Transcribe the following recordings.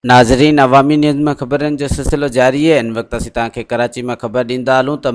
नाज़रीन, अवामी न्यूज़ में ख़बरनि जो सिलसिलो जारी है। इन वक्त असीं तव्हांखे कराची में ख़बर ॾींदा हलूं त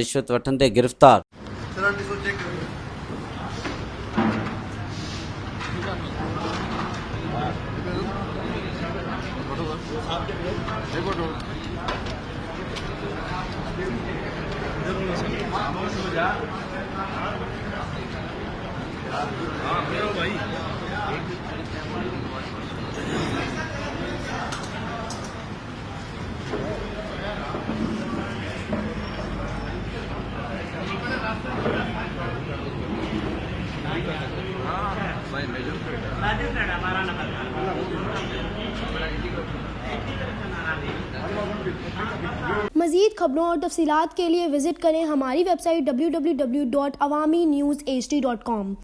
रिश्वत वठंदे गिरफ्तार। मज़ीद खबरों और तफसीलात के लिए विज़िट करें हमारी वेबसाइट www.awamiNewsHD.com।